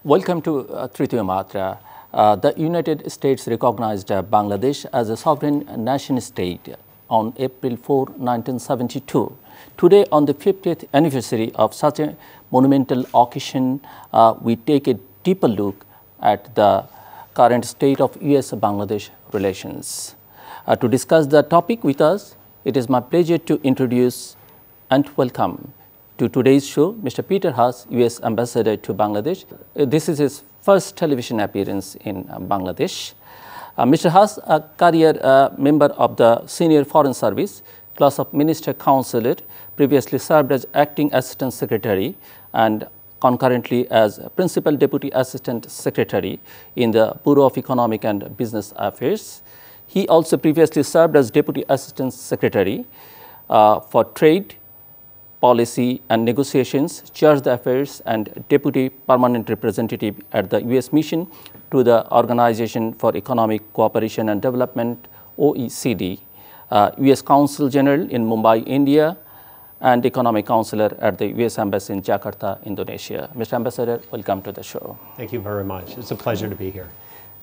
Welcome to Tritiyo Matra. The United States recognized Bangladesh as a sovereign nation-state on April 4, 1972. Today, on the 50th anniversary of such a monumental occasion, we take a deeper look at the current state of U.S.-Bangladesh relations. To discuss the topic with us, it is my pleasure to introduce and welcome to today's show, Mr. Peter Haas, U.S. Ambassador to Bangladesh. This is his first television appearance in Bangladesh. Mr. Haas, a career member of the Senior Foreign Service, class of Minister Counselor, previously served as Acting Assistant Secretary and concurrently as Principal Deputy Assistant Secretary in the Bureau of Economic and Business Affairs. He also previously served as Deputy Assistant Secretary for Trade, Policy and Negotiations, Church Affairs, and Deputy Permanent Representative at the U.S. Mission to the Organization for Economic Cooperation and Development, OECD, U.S. Consul General in Mumbai, India, and Economic Counselor at the U.S. Embassy in Jakarta, Indonesia. Mr. Ambassador, welcome to the show. Thank you very much. It's a pleasure to be here.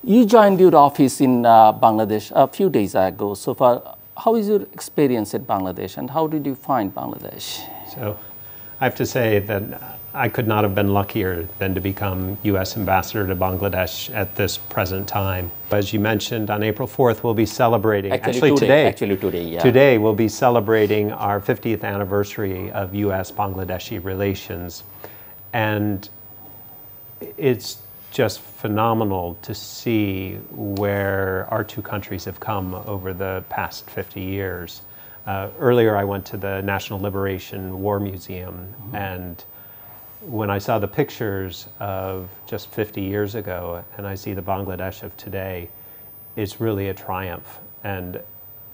You joined your office in Bangladesh a few days ago. So far, how is your experience in Bangladesh and how did you find Bangladesh? So I have to say that I could not have been luckier than to become U.S. Ambassador to Bangladesh at this present time. As you mentioned, on April 4th, we'll be celebrating, today we'll be celebrating our 50th anniversary of U.S.-Bangladeshi relations. And it's just phenomenal to see where our two countries have come over the past 50 years. Earlier, I went to the National Liberation War Museum, and when I saw the pictures of just 50 years ago, and I see the Bangladesh of today, it's really a triumph. And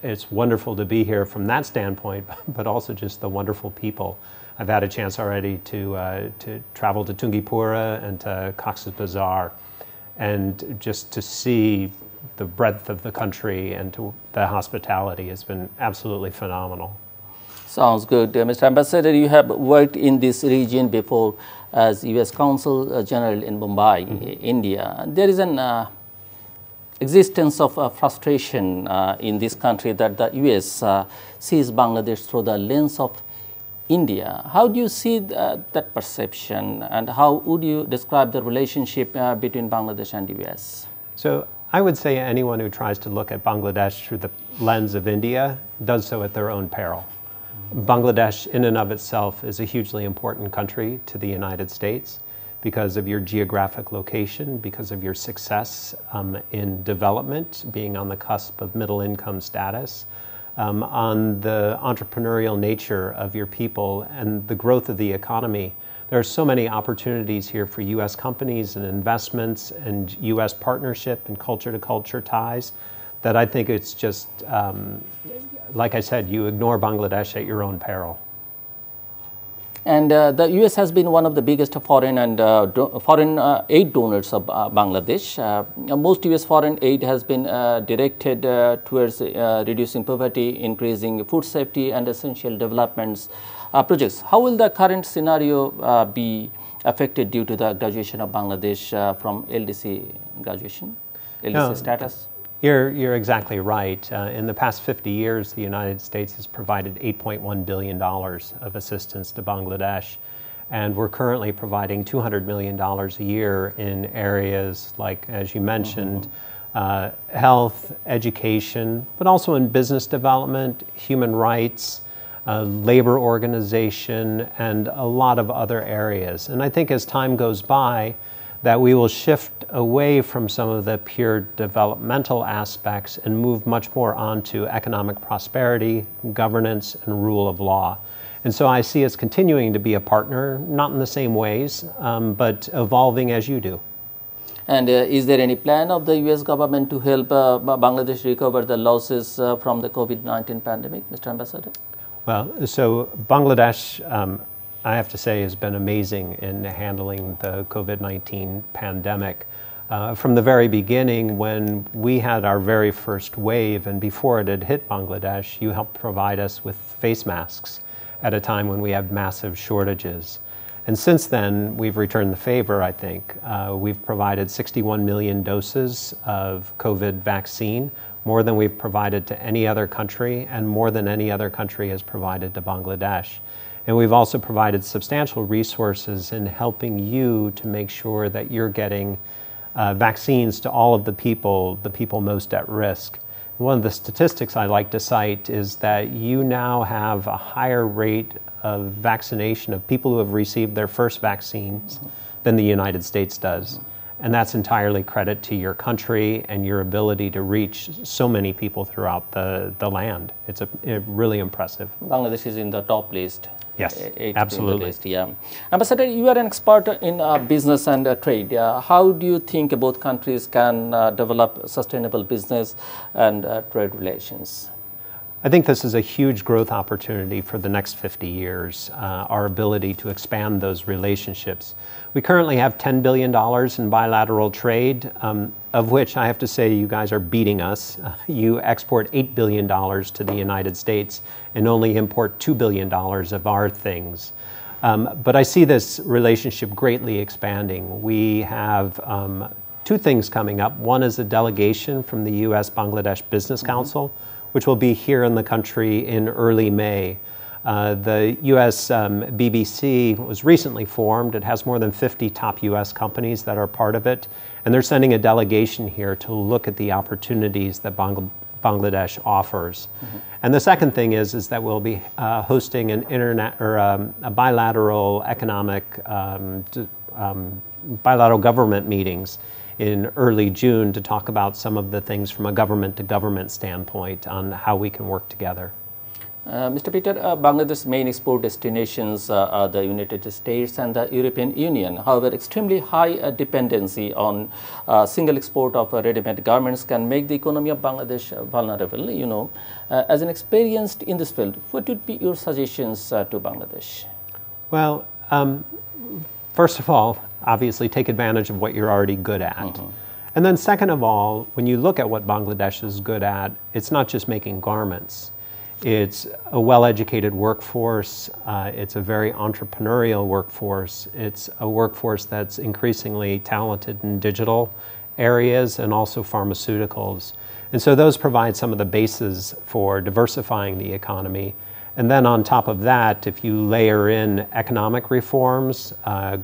it's wonderful to be here from that standpoint, but also just the wonderful people. I've had a chance already to travel to Tungipura and to Cox's Bazar, and just to see the breadth of the country and to the hospitality has been absolutely phenomenal. Sounds good. Mr. Ambassador, you have worked in this region before as U.S. Consul General in Mumbai, India. There is an existence of frustration in this country that the U.S. sees Bangladesh through the lens of India. How do you see that perception, and how would you describe the relationship between Bangladesh and U.S.? So I would say anyone who tries to look at Bangladesh through the lens of India does so at their own peril. Bangladesh in and of itself is a hugely important country to the United States because of your geographic location, because of your success in development, being on the cusp of middle income status, on the entrepreneurial nature of your people and the growth of the economy. There are so many opportunities here for U.S. companies and investments and U.S. partnership and culture-to-culture ties that I think it's just, like I said, you ignore Bangladesh at your own peril. And the U.S. has been one of the biggest foreign aid donors of Bangladesh. Most U.S. foreign aid has been directed towards reducing poverty, increasing food safety, and essential developments projects. How will the current scenario be affected due to the graduation of Bangladesh from LDC status? You're exactly right. In the past 50 years, the United States has provided $8.1 billion of assistance to Bangladesh. And we're currently providing $200 million a year in areas like, as you mentioned, health, education, but also in business development, human rights, labor organization, and a lot of other areas. And I think as time goes by, that we will shift away from some of the pure developmental aspects and move much more onto economic prosperity, governance, and rule of law. And so I see us continuing to be a partner, not in the same ways, but evolving as you do. And is there any plan of the U.S. government to help Bangladesh recover the losses from the COVID-19 pandemic, Mr. Ambassador? Well, so Bangladesh, I have to say, has been amazing in handling the COVID-19 pandemic. From the very beginning, when we had our very first wave, and before it had hit Bangladesh, you helped provide us with face masks at a time when we had massive shortages. And since then, we've returned the favor, I think. We've provided 61 million doses of COVID vaccine, more than we've provided to any other country, and more than any other country has provided to Bangladesh. And we've also provided substantial resources in helping you to make sure that you're getting vaccines to all of the people most at risk. One of the statistics I like to cite is that you now have a higher rate of vaccination of people who have received their first vaccines than the United States does. And that's entirely credit to your country and your ability to reach so many people throughout the land. It's really impressive. Bangladesh is in the top list. Yes, absolutely. List, yeah. Ambassador, you are an expert in business and trade. How do you think both countries can develop sustainable business and trade relations? I think this is a huge growth opportunity for the next 50 years, our ability to expand those relationships. We currently have $10 billion in bilateral trade, of which I have to say you guys are beating us. You export $8 billion to the United States and only import $2 billion of our things. But I see this relationship greatly expanding. We have two things coming up. One is a delegation from the U.S.-Bangladesh Business Council, which will be here in the country in early May. The U.S. BBC was recently formed. It has more than 50 top U.S. companies that are part of it, and they're sending a delegation here to look at the opportunities that Bangladesh offers. And the second thing is that we'll be hosting an a bilateral economic, bilateral government meetings in early June to talk about some of the things from a government-to-government standpoint on how we can work together. Mr. Peter, Bangladesh's main export destinations are the United States and the European Union. However, extremely high dependency on single export of ready-made garments can make the economy of Bangladesh vulnerable. You know, as an experienced in this field, what would be your suggestions to Bangladesh? Well, first of all, obviously take advantage of what you're already good at. And then second of all, when you look at what Bangladesh is good at, it's not just making garments. It's a well-educated workforce. It's a very entrepreneurial workforce. It's a workforce that's increasingly talented in digital areas and also pharmaceuticals. And so those provide some of the bases for diversifying the economy. And then on top of that, if you layer in economic reforms,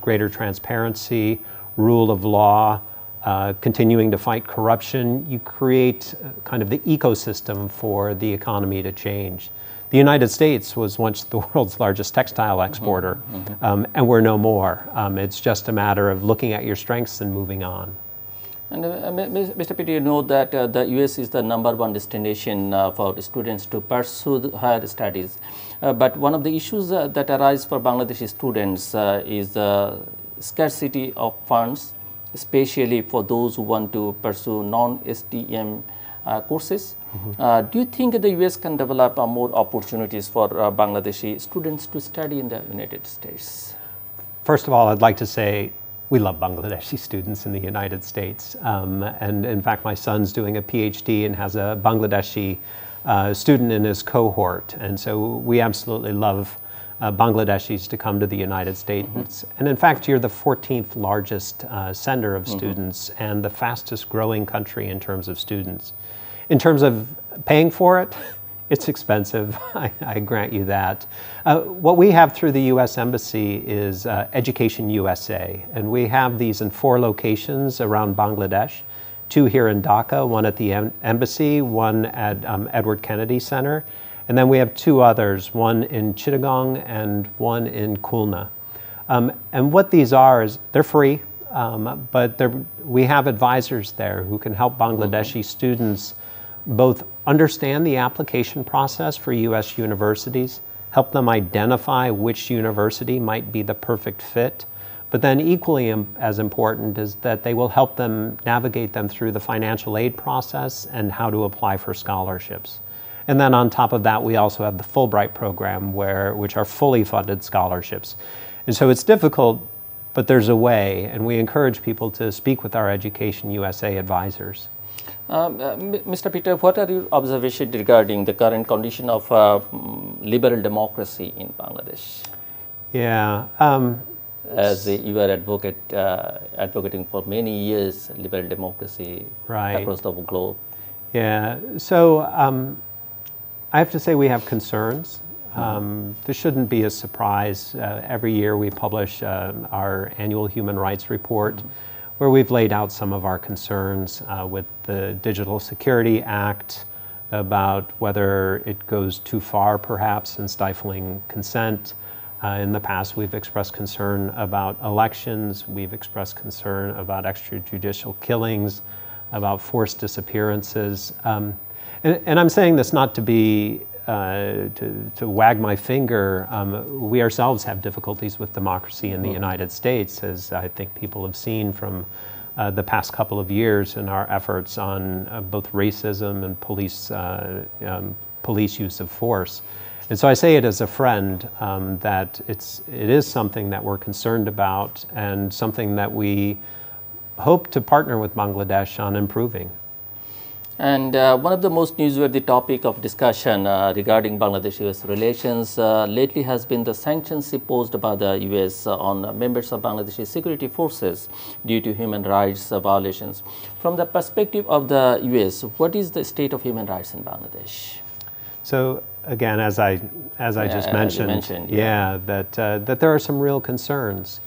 greater transparency, rule of law, continuing to fight corruption, you create kind of the ecosystem for the economy to change. The United States was once the world's largest textile exporter, and we're no more. It's just a matter of looking at your strengths and moving on. And Mr. Peter, you know that the US is the #1 destination for students to pursue higher studies. But one of the issues that arise for Bangladeshi students is the scarcity of funds, especially for those who want to pursue non-STEM courses. Do you think the US can develop more opportunities for Bangladeshi students to study in the United States? First of all, I'd like to say we love Bangladeshi students in the United States. And in fact, my son's doing a PhD and has a Bangladeshi student in his cohort. And so we absolutely love Bangladeshis to come to the United States. And in fact, you're the 14th largest sender of students and the fastest growing country in terms of students. In terms of paying for it, it's expensive, I grant you that. What we have through the U.S. Embassy is Education USA, and we have these in 4 locations around Bangladesh, 2 here in Dhaka, 1 at the Embassy, 1 at Edward Kennedy Center, and then we have 2 others, 1 in Chittagong and 1 in Khulna. And what these are is, they're free, but we have advisors there who can help Bangladeshi students both understand the application process for U.S. universities, help them identify which university might be the perfect fit, but then equally as important is that they will help them navigate them through the financial aid process and how to apply for scholarships. And then on top of that, we also have the Fulbright program, which are fully funded scholarships. And so it's difficult, but there's a way, and we encourage people to speak with our Education USA advisors. Mr. Peter, what are your observations regarding the current condition of liberal democracy in Bangladesh? Yeah, as you are advocating for many years liberal democracy across the globe. Yeah, so I have to say we have concerns. This shouldn't be a surprise. Every year we publish our annual human rights report where we've laid out some of our concerns with the Digital Security Act, about whether it goes too far perhaps in stifling consent. In the past we've expressed concern about elections, we've expressed concern about extrajudicial killings, about forced disappearances. And I'm saying this not to be to wag my finger. We ourselves have difficulties with democracy in the United States, as I think people have seen from the past couple of years in our efforts on both racism and police use of force. And so I say it as a friend that it is something that we're concerned about and something that we hope to partner with Bangladesh on improving. And one of the most newsworthy topic of discussion regarding Bangladesh-US relations lately has been the sanctions imposed by the US on members of Bangladeshi security forces due to human rights violations. From the perspective of the US, what is the state of human rights in Bangladesh? So again, as I just mentioned, that there are some real concerns.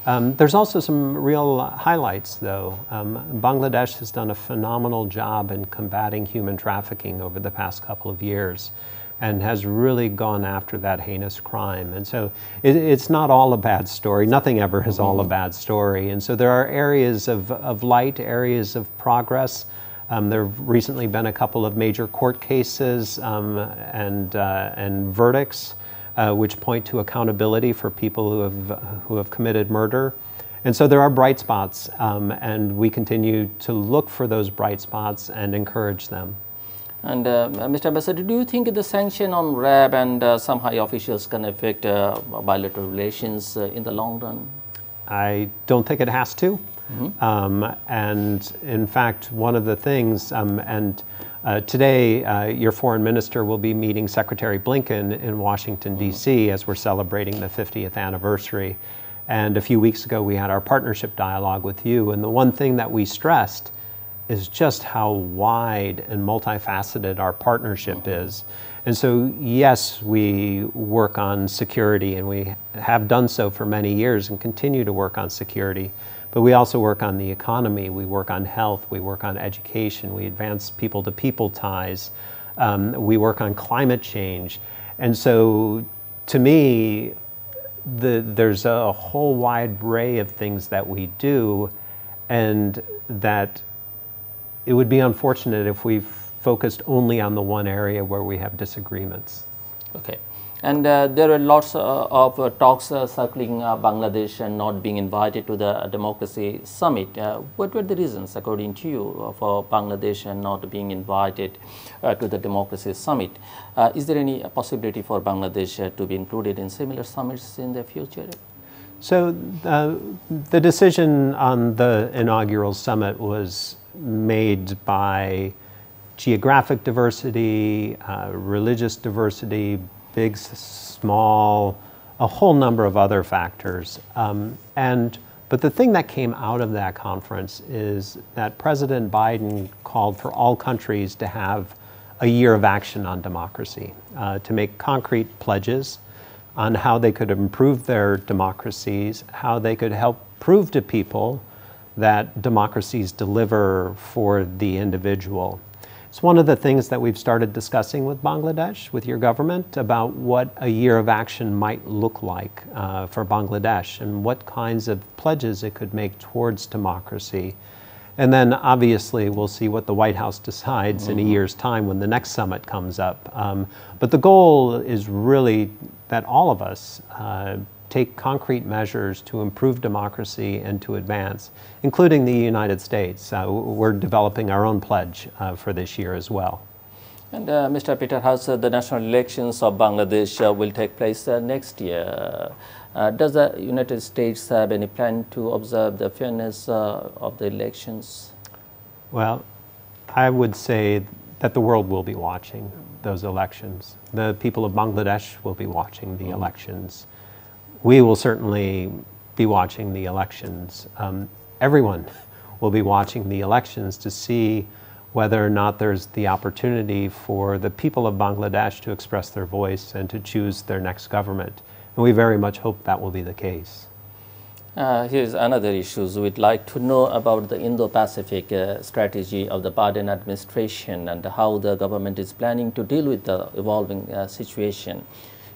There's also some real highlights, though. Bangladesh has done a phenomenal job in combating human trafficking over the past couple of years and has really gone after that heinous crime. And so it's not all a bad story. Nothing ever is all a bad story. And so there are areas of light, areas of progress. There have recently been a couple of major court cases and verdicts which point to accountability for people who have committed murder. And so there are bright spots, and we continue to look for those bright spots and encourage them. And Mr. Ambassador, do you think the sanction on RAB and some high officials can affect bilateral relations in the long run? I don't think it has to. And in fact, one of the things, today, your foreign minister will be meeting Secretary Blinken in Washington, D.C. as we're celebrating the 50th anniversary. And a few weeks ago, we had our partnership dialogue with you. And the one thing that we stressed is just how wide and multifaceted our partnership is. And so, yes, we work on security, and we have done so for many years and continue to work on security. But we also work on the economy, we work on health, we work on education, we advance people-to-people ties, we work on climate change. And so, to me, there's a whole wide array of things that we do, and that it would be unfortunate if we focused only on the one area where we have disagreements. Okay. And there are lots of talks circling Bangladesh and not being invited to the Democracy Summit. What were the reasons, according to you, for Bangladesh and not being invited to the Democracy Summit? Is there any possibility for Bangladesh to be included in similar summits in the future? So the decision on the inaugural summit was made by geographic diversity, religious diversity, big, small, a whole number of other factors. But the thing that came out of that conference is that President Biden called for all countries to have a year of action on democracy, to make concrete pledges on how they could improve their democracies, how they could help prove to people that democracies deliver for the individual. It's one of the things that we've started discussing with Bangladesh, with your government, about what a year of action might look like for Bangladesh and what kinds of pledges it could make towards democracy. And then obviously we'll see what the White House decides in a year's time when the next summit comes up. But the goal is really that all of us take concrete measures to improve democracy and to advance, including the United States. We're developing our own pledge for this year as well. And Mr. Peter Haas, the national elections of Bangladesh will take place next year. Does the United States have any plan to observe the fairness of the elections? Well, I would say that the world will be watching those elections. The people of Bangladesh will be watching the elections. We will certainly be watching the elections. Everyone will be watching the elections to see whether or not there's the opportunity for the people of Bangladesh to express their voice and to choose their next government. And we very much hope that will be the case. Here's another issue. We'd like to know about the Indo-Pacific strategy of the Biden administration and how the government is planning to deal with the evolving situation.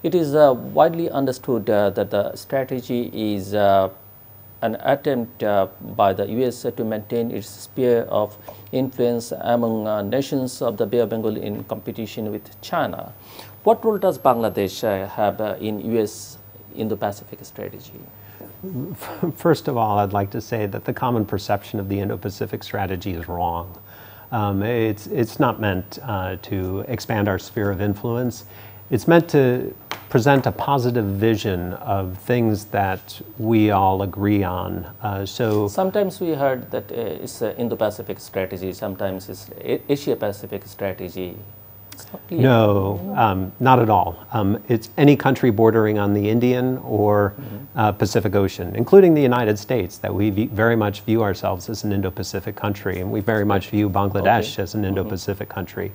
It is widely understood that the strategy is an attempt by the US to maintain its sphere of influence among nations of the Bay of Bengal in competition with China. What role does Bangladesh have in US Indo-Pacific strategy? First of all, I'd like to say that the common perception of the Indo-Pacific strategy is wrong. It's not meant to expand our sphere of influence. It's meant to present a positive vision of things that we all agree on. Sometimes we heard that it's an Indo-Pacific strategy, sometimes it's Asia-Pacific strategy. No, not at all. It's any country bordering on the Indian or Pacific Ocean, including the United States, that we very much view ourselves as an Indo-Pacific country, and we very much view Bangladesh as an Indo-Pacific country.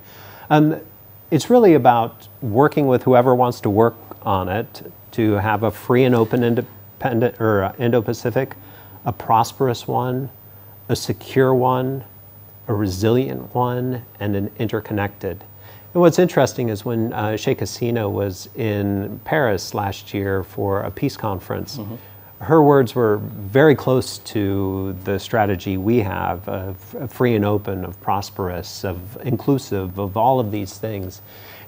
It's really about working with whoever wants to work on it to have a free and open independent or Indo-Pacific, a prosperous one, a secure one, a resilient one, and an interconnected. And what's interesting is when Sheikh Hasina was in Paris last year for a peace conference, her words were very close to the strategy we have of free and open, of prosperous, of inclusive, of all of these things.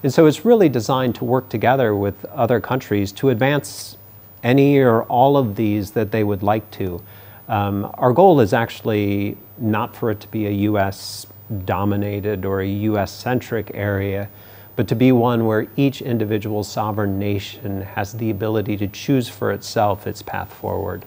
And so it's really designed to work together with other countries to advance any or all of these that they would like to. Our goal is actually not for it to be a US dominated or a US-centric area, but to be one where each individual sovereign nation has the ability to choose for itself its path forward.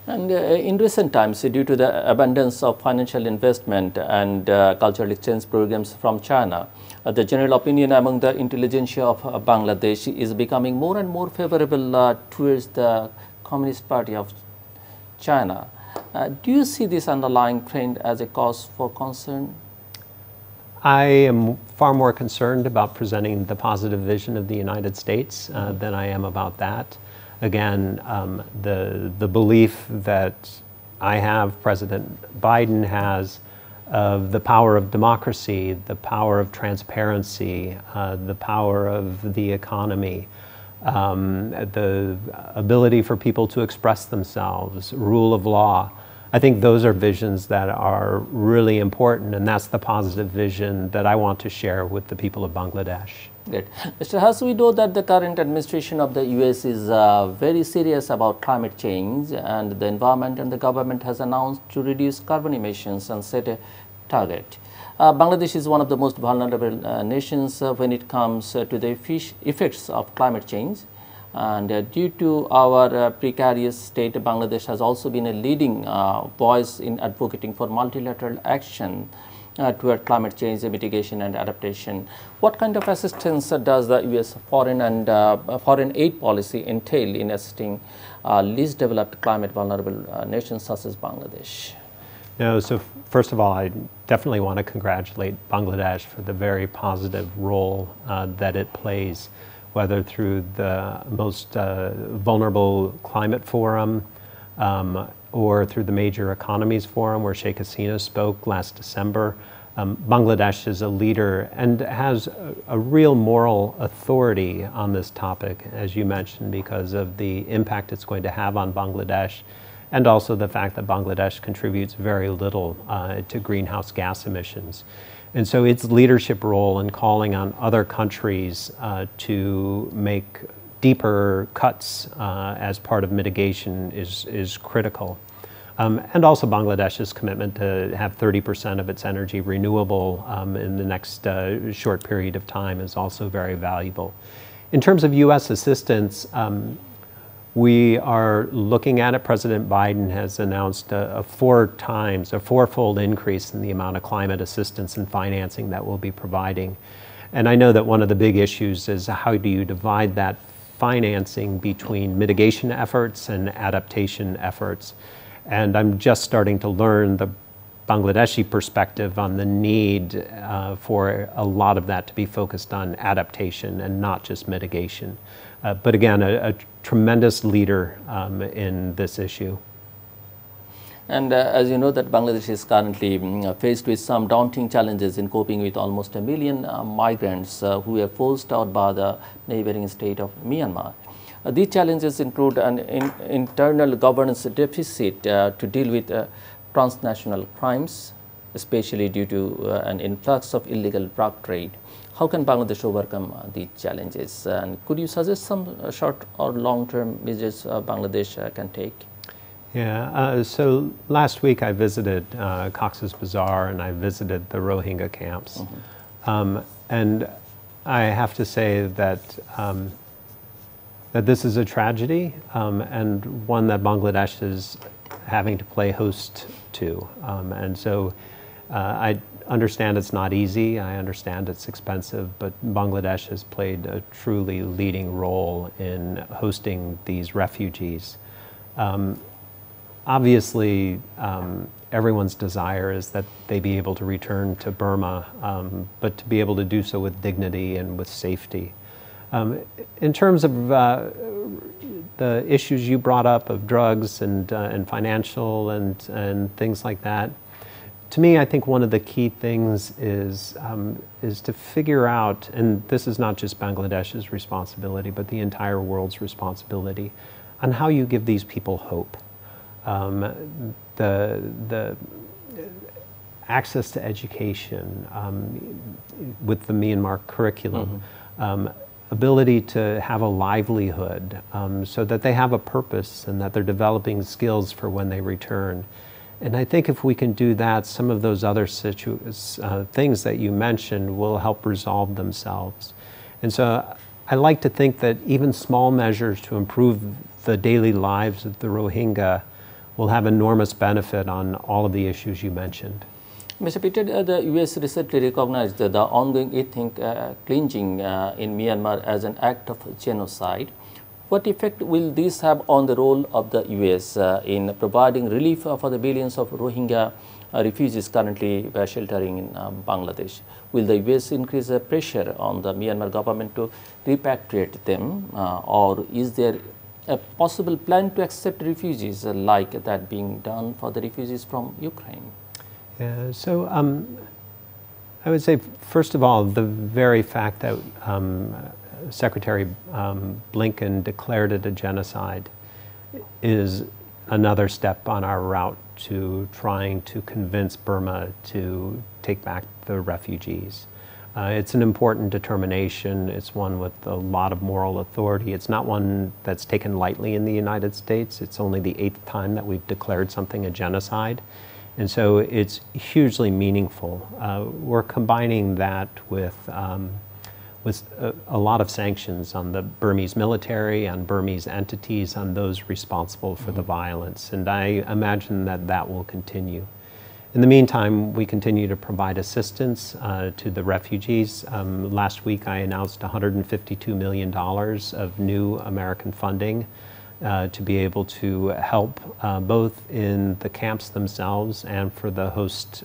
And in recent times, due to the abundance of financial investment and cultural exchange programs from China, the general opinion among the intelligentsia of Bangladesh is becoming more and more favorable towards the Communist Party of China. Do you see this underlying trend as a cause for concern? I am far more concerned about presenting the positive vision of the United States than I am about that. Again, the belief that I have, President Biden has, of the power of democracy, the power of transparency, the power of the economy, the ability for people to express themselves, rule of law. I think those are visions that are really important, and that's the positive vision that I want to share with the people of Bangladesh. Great. Mr. Haas, we know that the current administration of the US is very serious about climate change, and the environment and the government has announced to reduce carbon emissions and set a target. Bangladesh is one of the most vulnerable nations when it comes to the effects of climate change. And due to our precarious state, Bangladesh has also been a leading voice in advocating for multilateral action toward climate change mitigation and adaptation. What kind of assistance does the US foreign aid policy entail in assisting least developed climate vulnerable nations such as Bangladesh? No, so first of all, I definitely want to congratulate Bangladesh for the very positive role that it plays, whether through the most vulnerable climate forum or through the Major Economies Forum where Sheikh Hasina spoke last December. Bangladesh is a leader and has a real moral authority on this topic, as you mentioned, because of the impact it's going to have on Bangladesh, and also the fact that Bangladesh contributes very little to greenhouse gas emissions. And so its leadership role in calling on other countries to make deeper cuts as part of mitigation is critical. And also Bangladesh's commitment to have 30% of its energy renewable in the next short period of time is also very valuable. In terms of US assistance, we are looking at it. President Biden has announced a fourfold increase in the amount of climate assistance and financing that we'll be providing. And I know that one of the big issues is how do you divide that financing between mitigation efforts and adaptation efforts. And I'm just starting to learn the Bangladeshi perspective on the need for a lot of that to be focused on adaptation and not just mitigation. But again, a tremendous leader in this issue. And as you know that Bangladesh is currently faced with some daunting challenges in coping with almost 1 million migrants who were forced out by the neighboring state of Myanmar. These challenges include an internal governance deficit to deal with transnational crimes, especially due to an influx of illegal drug trade. How can Bangladesh overcome these challenges? And could you suggest some short or long-term measures Bangladesh can take? Yeah, so last week I visited Cox's Bazar and I visited the Rohingya camps. And I have to say that that this is a tragedy and one that Bangladesh is having to play host to. And so I understand it's not easy, I understand it's expensive, but Bangladesh has played a truly leading role in hosting these refugees. Obviously, everyone's desire is that they be able to return to Burma, but to be able to do so with dignity and with safety. In terms of the issues you brought up of drugs and financial and things like that, to me, I think one of the key things is to figure out, and this is not just Bangladesh's responsibility, but the entire world's responsibility, on how you give these people hope. The access to education with the Myanmar curriculum, ability to have a livelihood so that they have a purpose and that they're developing skills for when they return. And I think if we can do that, some of those other things that you mentioned will help resolve themselves. And so I like to think that even small measures to improve the daily lives of the Rohingya will have enormous benefit on all of the issues you mentioned. Mr. Peter, the US recently recognized the ongoing ethnic cleansing in Myanmar as an act of genocide. What effect will this have on the role of the US in providing relief for the billions of Rohingya refugees currently sheltering in Bangladesh? Will the US increase the pressure on the Myanmar government to repatriate them, or is there a possible plan to accept refugees like that being done for the refugees from Ukraine? Yeah, so I would say, first of all, the very fact that Secretary Blinken declared it a genocide is another step on our route to trying to convince Burma to take back the refugees. It's an important determination. It's one with a lot of moral authority. It's not one that's taken lightly in the United States. It's only the 8th time that we've declared something a genocide. And so it's hugely meaningful. We're combining that with a lot of sanctions on the Burmese military, on Burmese entities, on those responsible for the violence. And I imagine that that will continue. In the meantime, we continue to provide assistance to the refugees. Last week, I announced $152 million of new American funding to be able to help both in the camps themselves and for the host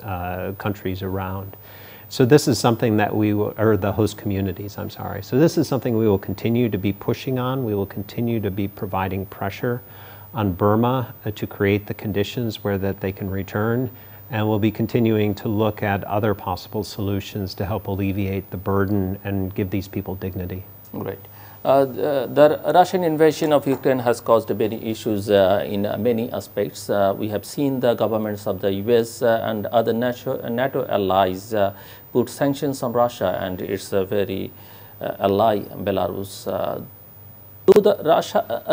countries around. So this is something that we will, or the host communities, I'm sorry. So this is something we will continue to be pushing on. We will continue to be providing pressure on Burma to create the conditions where that they can return. And we'll be continuing to look at other possible solutions to help alleviate the burden and give these people dignity. Great. The Russian invasion of Ukraine has caused many issues in many aspects. We have seen the governments of the US and other NATO allies put sanctions on Russia and its very ally Belarus. Though the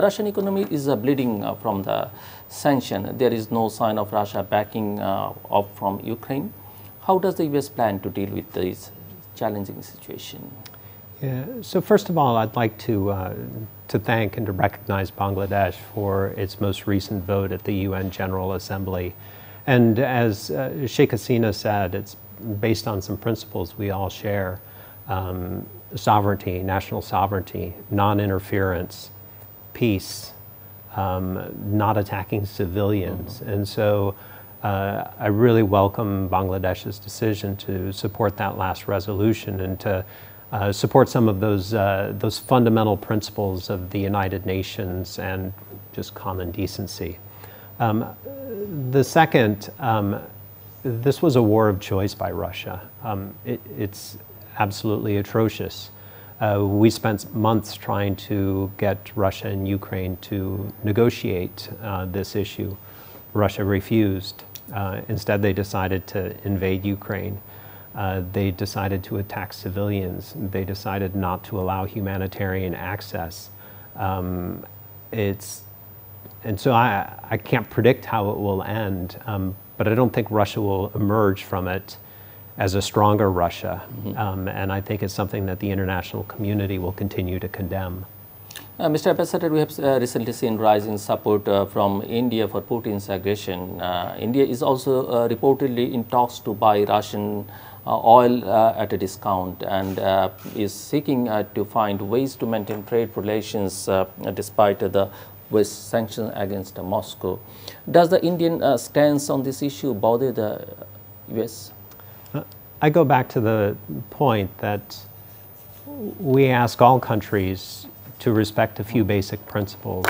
Russian economy is bleeding from the sanction, there is no sign of Russia backing up from Ukraine. How does the US plan to deal with this challenging situation? Yeah, so first of all, I'd like to thank and to recognize Bangladesh for its most recent vote at the UN General Assembly. And as Sheikh Hasina said, it's based on some principles we all share. sovereignty, national sovereignty, non-interference, peace, not attacking civilians. And so I really welcome Bangladesh's decision to support that last resolution and to support some of those fundamental principles of the United Nations and just common decency. The second, this was a war of choice by Russia. It's absolutely atrocious. We spent months trying to get Russia and Ukraine to negotiate this issue. Russia refused. Instead, they decided to invade Ukraine. They decided to attack civilians. They decided not to allow humanitarian access. And so I can't predict how it will end, but I don't think Russia will emerge from it as a stronger Russia. And I think it's something that the international community will continue to condemn. Mr. Ambassador, we have recently seen rising support from India for Putin's aggression. India is also reportedly in talks to buy Russian oil at a discount and is seeking to find ways to maintain trade relations despite the West sanctions against Moscow. Does the Indian stance on this issue bother the US? I go back to the point that we ask all countries to respect a few basic principles.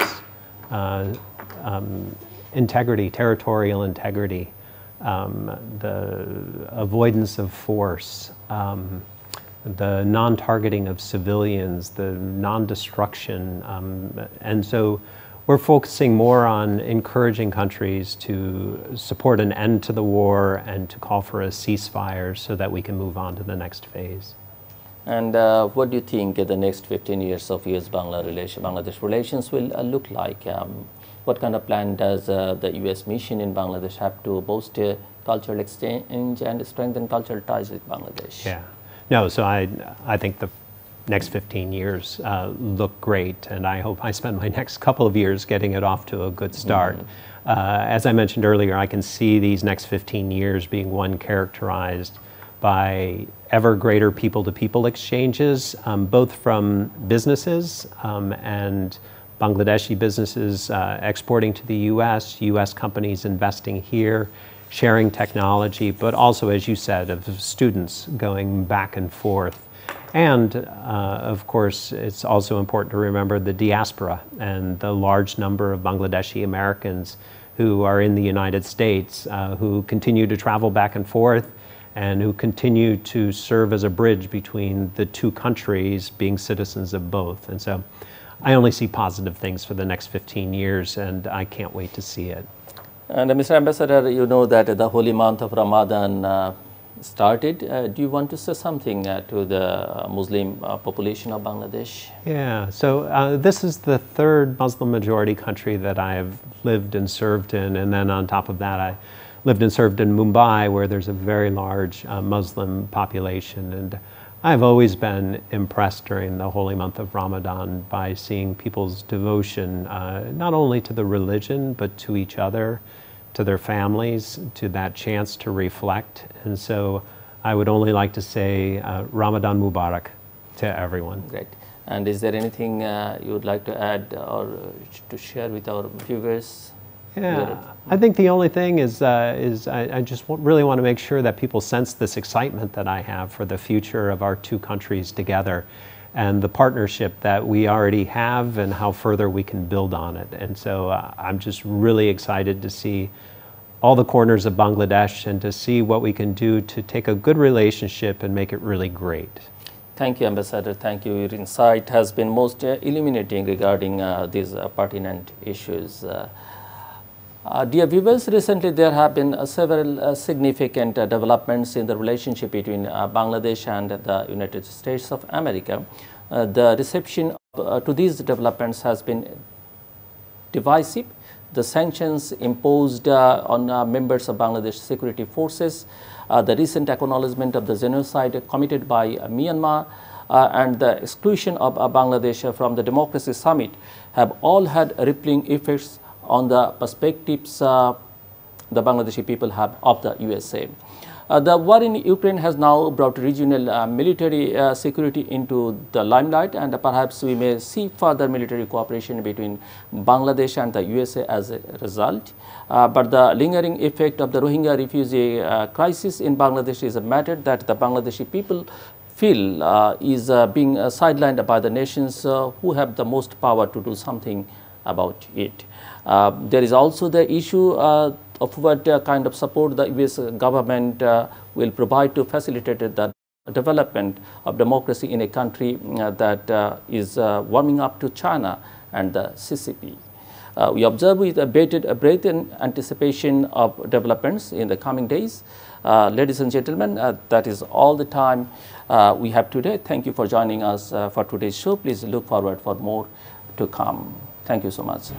Integrity, territorial integrity, the avoidance of force, the non-targeting of civilians, the non-destruction. And so we're focusing more on encouraging countries to support an end to the war and to call for a ceasefire so that we can move on to the next phase. And what do you think the next 15 years of US-Bangladesh relations will look like? What kind of plan does the US mission in Bangladesh have to bolster cultural exchange and strengthen cultural ties with Bangladesh? Yeah, no, so I think the next 15 years look great, and I hope I spend my next couple of years getting it off to a good start. As I mentioned earlier, I can see these next 15 years being one characterized by ever greater people-to-people exchanges, both from businesses and Bangladeshi businesses exporting to the US companies investing here, sharing technology, but also, as you said, of students going back and forth. And of course, it's also important to remember the diaspora and the large number of Bangladeshi Americans who are in the United States, who continue to travel back and forth and who continue to serve as a bridge between the two countries, being citizens of both. And so I only see positive things for the next 15 years, and I can't wait to see it. And Mr. Ambassador, you know that the holy month of Ramadan started. Do you want to say something to the Muslim population of Bangladesh? Yeah, so this is the third Muslim majority country that I have lived and served in, and then on top of that I lived and served in Mumbai, where there's a very large Muslim population. And I've always been impressed during the holy month of Ramadan by seeing people's devotion, not only to the religion, but to each other, to their families, to that chance to reflect. And so I would only like to say Ramadan Mubarak to everyone. Great. And is there anything you would like to add or to share with our viewers? Yeah, I think the only thing is I just really want to make sure that people sense this excitement that I have for the future of our two countries together and the partnership that we already have and how further we can build on it. And so I'm just really excited to see all the corners of Bangladesh and to see what we can do to take a good relationship and make it really great. Thank you, Ambassador. Thank you. Your insight has been most illuminating regarding these pertinent issues. Dear viewers, recently there have been several significant developments in the relationship between Bangladesh and the United States of America. The reception to these developments has been divisive. The sanctions imposed on members of Bangladesh security forces, the recent acknowledgement of the genocide committed by Myanmar, and the exclusion of Bangladesh from the Democracy Summit have all had rippling effects on the perspectives the Bangladeshi people have of the USA. The war in Ukraine has now brought regional military security into the limelight, and perhaps we may see further military cooperation between Bangladesh and the USA as a result. But the lingering effect of the Rohingya refugee crisis in Bangladesh is a matter that the Bangladeshi people feel is being sidelined by the nations who have the most power to do something about it. There is also the issue of what kind of support the US government will provide to facilitate the development of democracy in a country that is warming up to China and the CCP. We observe with a bated breath in anticipation of developments in the coming days. Ladies and gentlemen, that is all the time we have today. Thank you for joining us for today's show. Please look forward for more to come. Thank you so much.